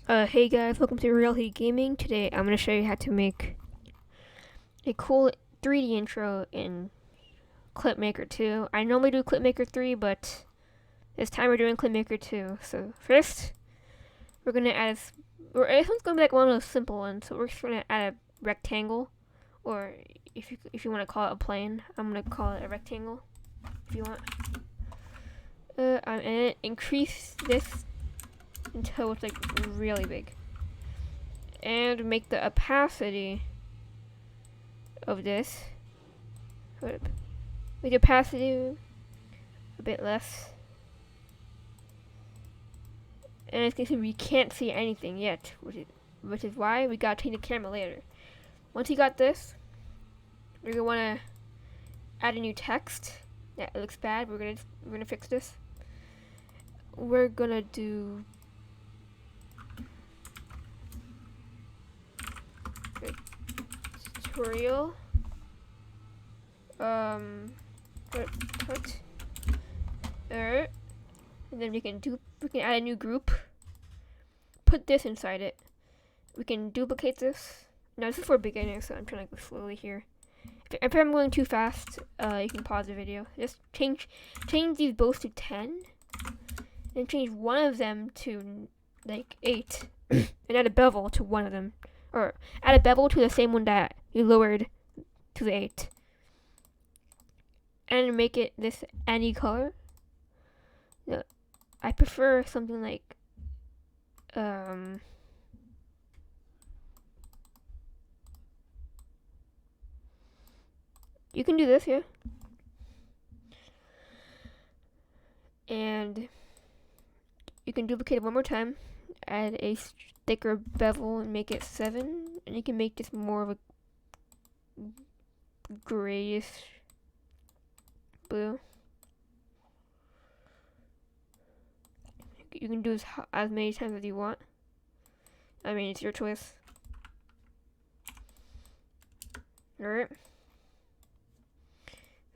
Hey guys, welcome to Reality Gaming. Today I'm going to show you how to make a cool 3D intro in Clipmaker 2. I normally do Clipmaker 3, but this time we're doing Clipmaker 2. So first, we're going to add this one's going to be like one of those simple ones. So we're just going to add a rectangle, or if you want to call it a plane, I'm going to call it a rectangle, if you want. And increase this until it's like really big, and make the opacity of this, make the opacity a bit less, and as you can see, we can't see anything yet, which is why we gotta change the camera later. Once you got this, we're gonna want to add a new text. Yeah, it looks bad. We're gonna fix this. We're gonna do tutorial. And then we can add a new group. Put this inside it. We can duplicate this. Now this is for beginners, so I'm trying to go slowly here. If I'm going too fast, you can pause the video. Just change these both to 10, and change one of them to like 8, and add a bevel to one of them, or add a bevel to the same one that you lowered to the 8, and make it this any color. No, I prefer something like you can do this here, and you can duplicate it one more time, add a thicker bevel and make it 7, and you can make this more of a grayish blue. You can do this as many times as you want. I mean, it's your choice. Alright.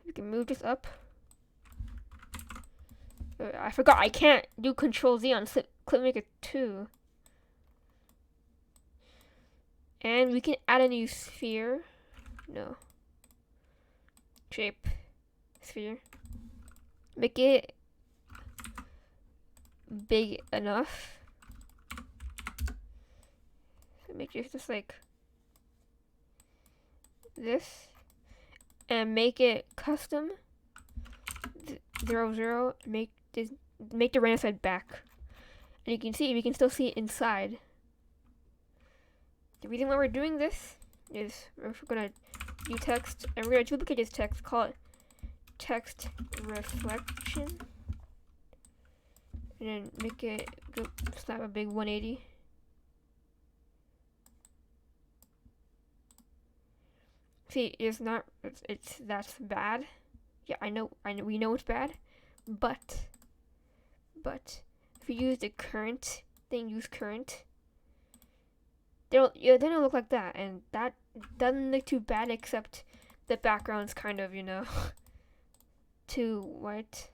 You can move this up. I forgot, I can't do Control Z on Clipmaker 2. And we can add a new sphere. No. Shape. Sphere. Make it big enough. So make it just like this. And make it custom 0, make the random side back, and you can see we can still see it inside. The reason why we're doing this is we're gonna do text, and we're gonna duplicate this text, call it text reflection, and then make it slap a big 180. See, that's bad. Yeah, I know, we know it's bad, but if you use the current thing, use current, they don't look like that, and that doesn't look too bad, except the background's kind of, too white,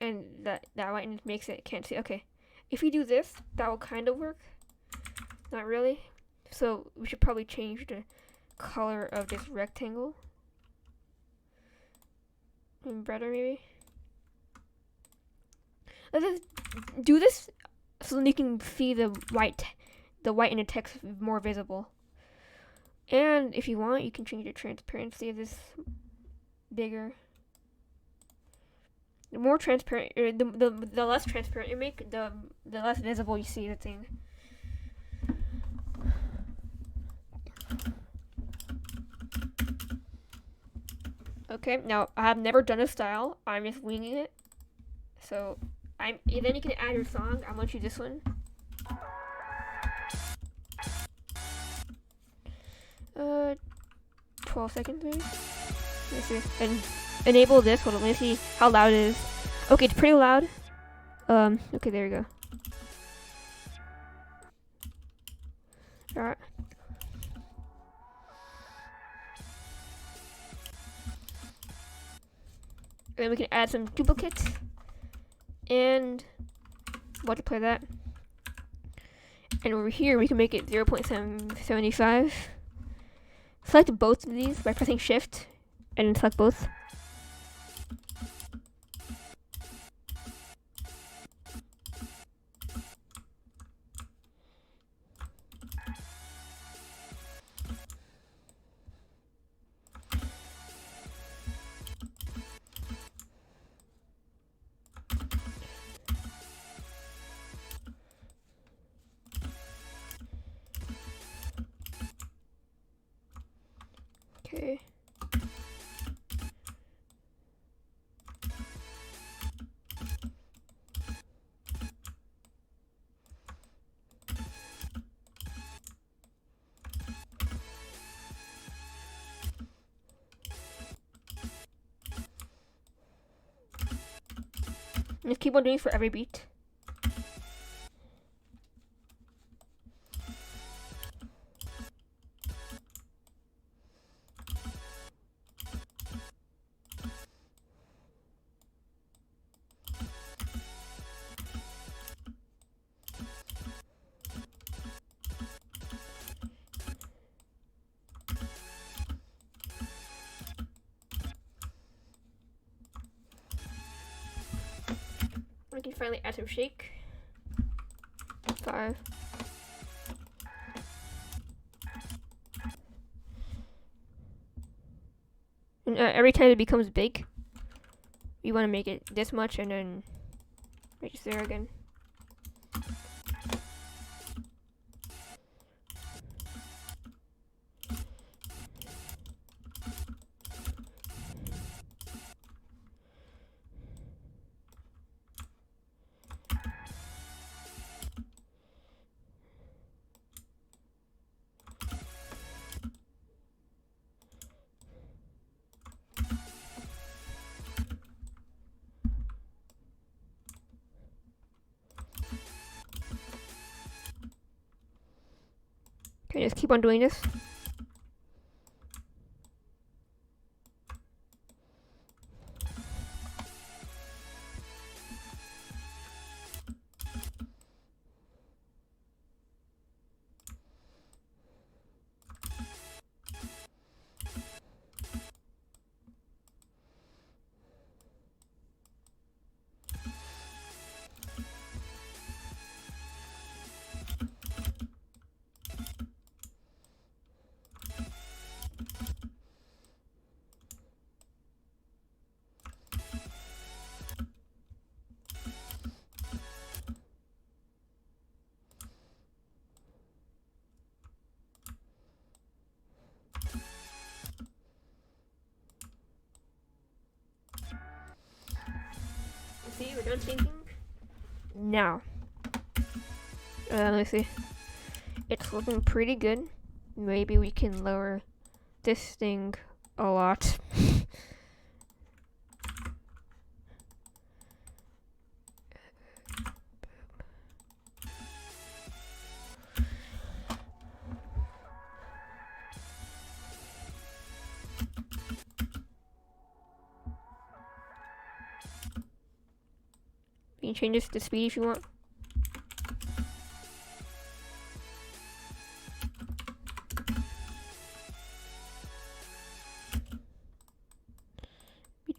and that whiteness makes it can't see. Okay, if you do this, that will kind of work. Not really. So we should probably change the color of this rectangle. Better maybe. Let's just do this so that you can see the white in the text more visible. And if you want, you can change the transparency of this bigger. The more transparent, or the less transparent you make, the less visible you see the thing. Okay, now I have never done a style. I'm just winging it. So then you can add your song. I'm gonna choose this one. 12 seconds maybe. Let's see. And enable this. Hold on, let me see how loud it is. Okay, it's pretty loud. Okay, there we go. Alright. Then we can add some duplicates and multiply that. And over here, we can make it 0.775. Select both of these by pressing Shift, and then select both. Okay. And just keep on doing it for every beat. We can finally add some shake. 5. And every time it becomes big, you want to make it this much and then right there again. Okay, just keep on doing this. See, we're done thinking. Now, let me see. It's looking pretty good. Maybe we can lower this thing a lot. You can change this to speed if you want.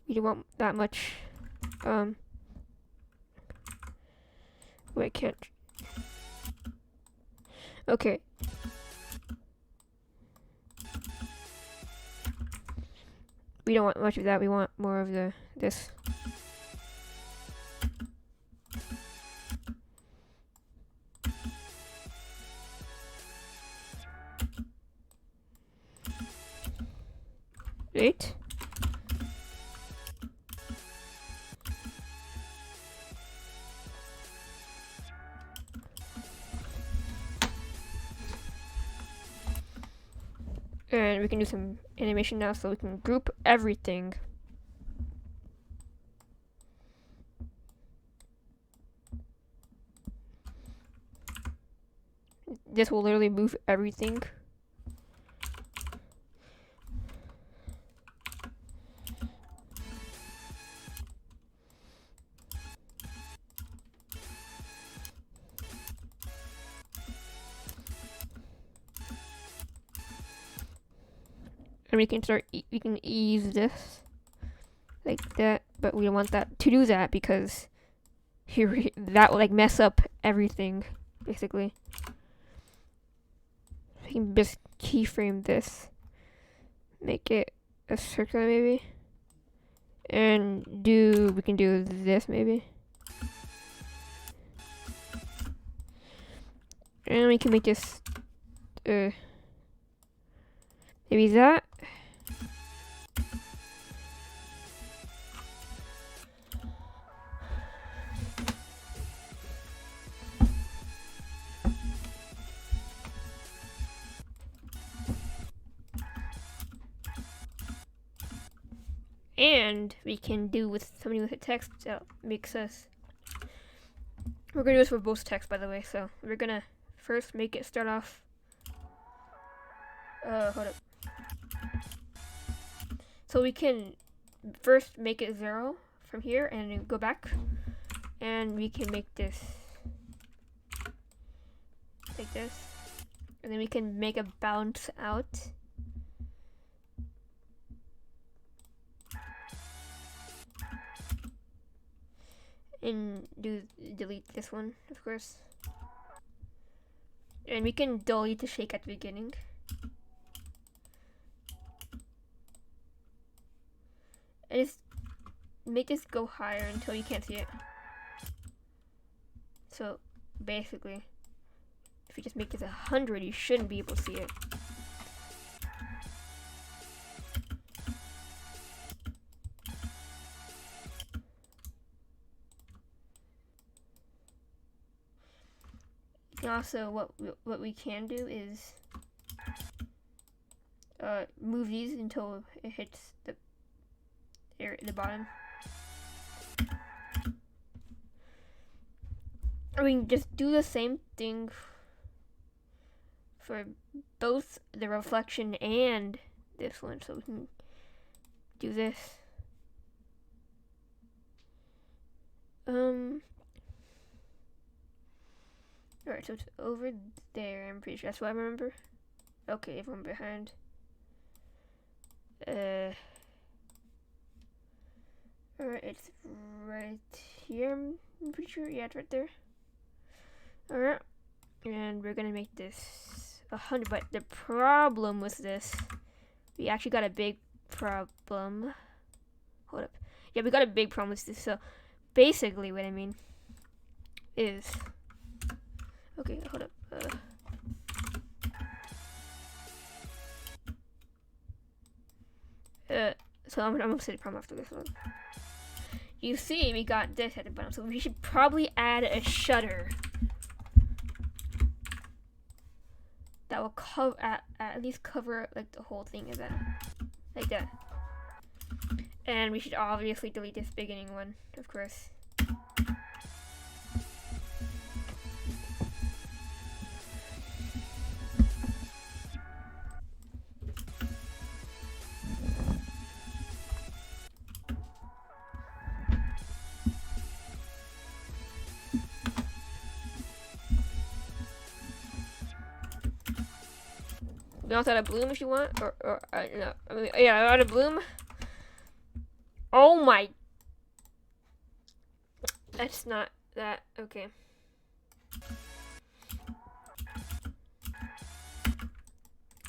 We don't want that much. Wait, I can't. Okay. We don't want much of that. We want more of this. Wait. And we can do some animation now, so we can group everything. This will literally move everything. And we can we can ease this like that, but we don't want that to do that because here that will like mess up everything basically. We can just keyframe this, make it a circle maybe, and we can do this maybe, and we can make this maybe that. And we can do with something with a text that makes us. We're gonna do this for both text, by the way. So we're gonna first make it start off. Hold up. So we can first make it 0 from here and then go back, and we can make this like this, and then we can make a bounce out. And delete this one, of course. And we can delete the shake at the beginning. And just make this go higher until you can't see it. So basically, if you just make this 100, you shouldn't be able to see it. Also, what we can do is move these until it hits the bottom. Or we can just do the same thing for both the reflection and this one. So we can do this. Alright, so it's over there, I'm pretty sure. That's what I remember. Okay, everyone behind. Alright, it's right here, I'm pretty sure. Yeah, it's right there. Alright, and we're gonna make this 100, but the problem with this, we actually got a big problem. Hold up. Yeah, we got a big problem with this, so basically what I mean is... Okay, hold up. So I'm gonna say the problem after this one. You see, we got this at the bottom, so we should probably add a shutter that will cover at least cover like the whole thing of that, like that. And we should obviously delete this beginning one, of course. You can also add a bloom if you want, or no, I mean, yeah, add a bloom. Oh my, that's not that, okay.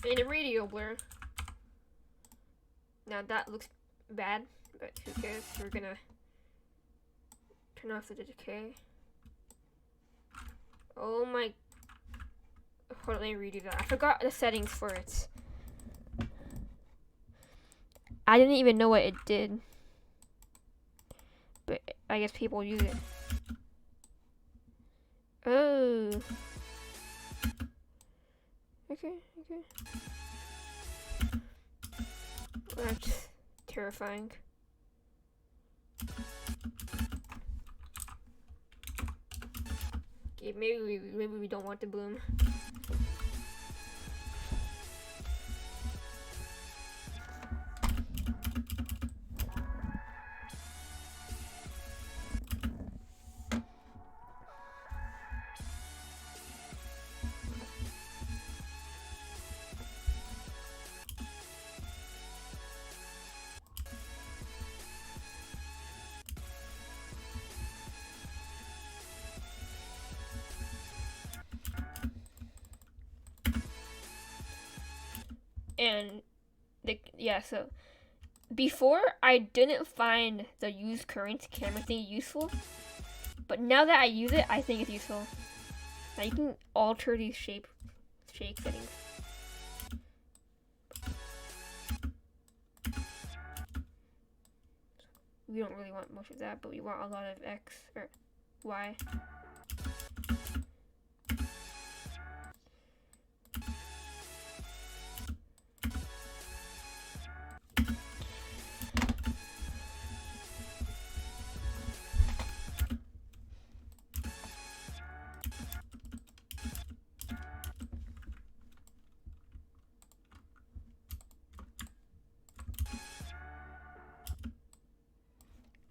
And a radio blur. Now that looks bad, but who cares? We're gonna turn off the decay. Oh my. Hold on, let me redo that. I forgot the settings for it. I didn't even know what it did. But I guess people use it. Oh. Okay. That's terrifying. Okay, maybe we don't want the bloom. And so before I didn't find the use current camera thing useful, but now that I use it, I think it's useful. Now you can alter these shake settings. We don't really want much of that, but we want a lot of X or Y.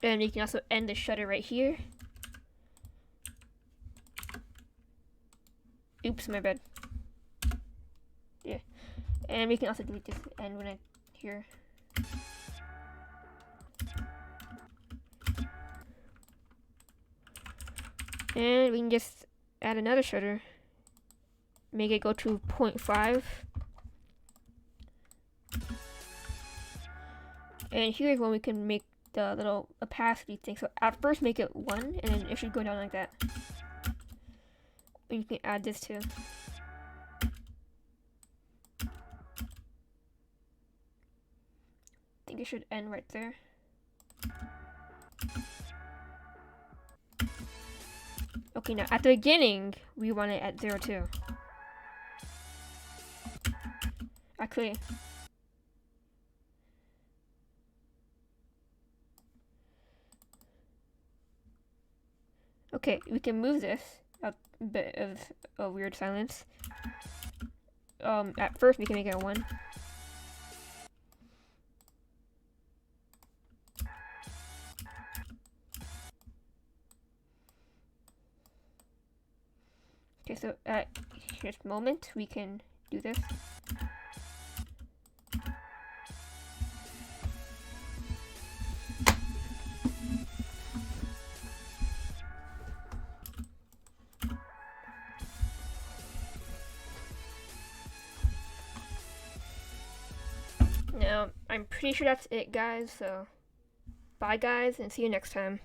And you can also end the shutter right here. Oops, my bad. Yeah. And we can also delete this end when I here. And we can just add another shutter. Make it go to 0.5. And here's when we can make the little opacity thing. So at first make it 1, and then it should go down like that. And you can add this too. I think it should end right there. Okay, now at the beginning, we want it at 0 too. Actually, okay, we can move this. A bit of a weird silence. At first we can make it a 1. Okay, so at this moment we can do this. Now, I'm pretty sure that's it, guys, so bye guys, and see you next time.